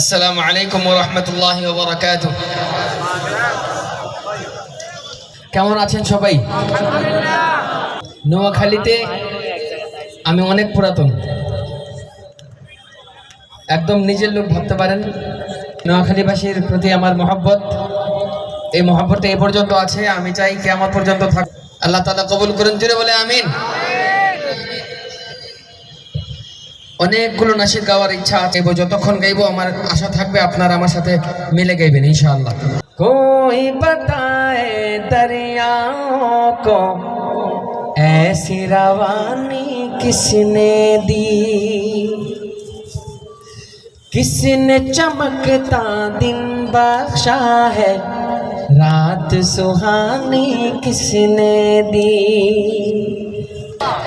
আসসালামু আলাইকুম ওয়া রাহমাতুল্লাহি ওয়া বারাকাতুহু। কেমন আছেন সবাই? নোয়াখালীতে আমি অনেক পুরাতন, একদম নিজের লোক ভাবতে পারেন। নোয়াখালীবাসীর প্রতি আমার মহব্বত, এই মহব্বতটা এ পর্যন্ত আছে, আমি চাই কিয়ামত পর্যন্ত থাক। আল্লাহ তাআলা কবুল করেন, জোরে বলে আমিন। অনেকগুলো নাশিদ গাওয়ার ইচ্ছা আছে, যতক্ষণ গাইবো আমার আশা থাকবে আপনারা আমার সাথে মিলে গাইবেন ইনশাআল্লাহ। कोई बताए दरियाओं को ऐसी रवानी किसने दी, किसने चमकता दिन बख्शा है, रात सुहानी किसने दी।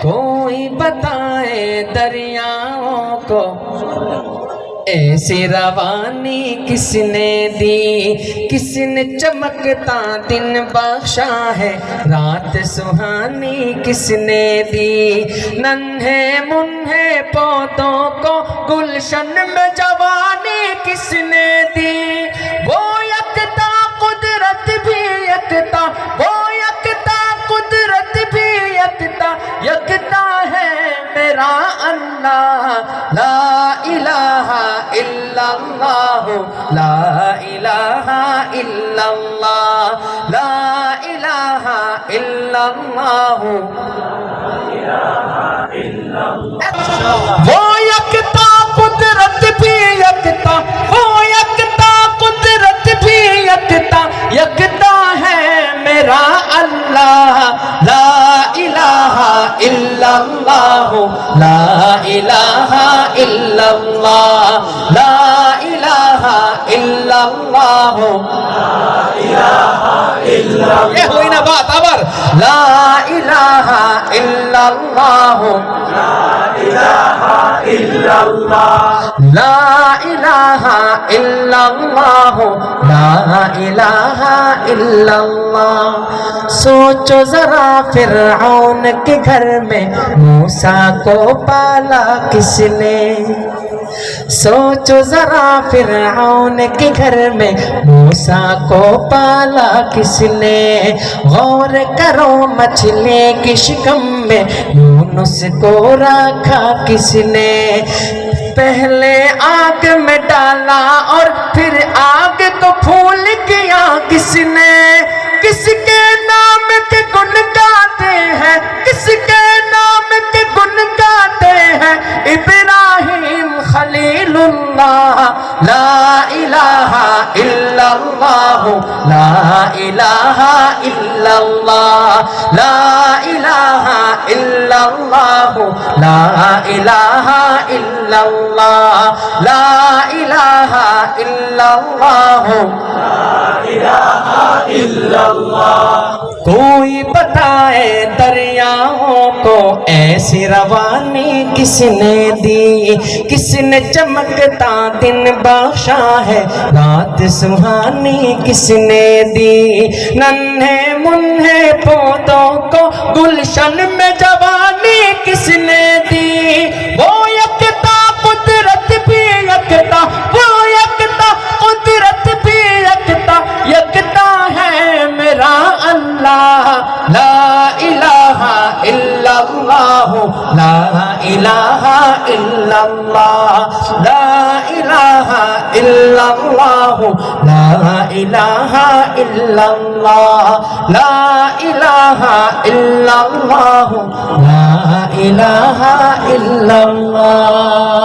कोई बताए दरियाओं को ऐसी रवानी किसने दी, किसने चमकता दिन बख्शा है, रात सुहानी किसने दी। नन्हे मुन्हे पौधों को गुलशन में जवानी किसने दी, वो यकता कुदरत भी यकता, वो यकता कुदरत भी यकता, यकता है मेरा अल्लाह। ला इलाहा इल्लल्लाह, ला इलाहा इल्लल्लाह, ला इलाहा इल्लल्लाह, वो यकता कुदरत भी यकता, वो यकता कुदरत भी यकता, यकता है मेरा अल्लाह। ला इलाहा इल्लल्लाह, ला इलाहा इल्लल्लाह, ला इलाहा इल्लल्लाह, ला इलाहा इल्लल्लाह। ये हुई ना बात, आबर ला इलाहा इल्लल्लाह, ला इलाहा इल्लल्लाह, ला इलाहा इल्लल्लाह, ला इलाहा इल्लल्लाह। सोचो जरा फिरऔन के घर में मूसा को पाला किसने, सोचो जरा फिरऔन के घर में मूसा को पाला किसने। गौर करो मछली की शिकम में यूनुस को रखा किसने। पहले आग में डाला और फिर आग को फूल किया किसने। किसके नाम के गुण गाते हैं, किसके नाम के गुण गाते हैं, इब्राहिम खलीलुल्लाह। ला इलाहा इल्लल्लाह, ला इलाहा इल्लल्लाह, ला इलाहा इल्लल्लाह, ला इलाहा इल्लल्लाह, ला इलाहा इल्लल्लाह, ला इलाहा इल्लल्लाह। कोई बताए दरियाओं को ऐसी रवानी किसने दी, किसने चमकता दिन बख्शा है, रात सुहानी किसने दी। नन्हे मुन्हे पौधों को गुलशन में जवानी किसने दी, वो यकता कुदरत भी यकता, वो यकता कुदरत भी यकता, यकता है मेरा अल्लाह। ला इलाहा इल्लल्लाह, ला इलाहा इल्लल्लाह, ला इलाहा इल्लल्लाह, ला इलाहा इल्लल्लाह, ला इलाहा इल्लल्लाह, ला इलाहा इल्लल्लाह।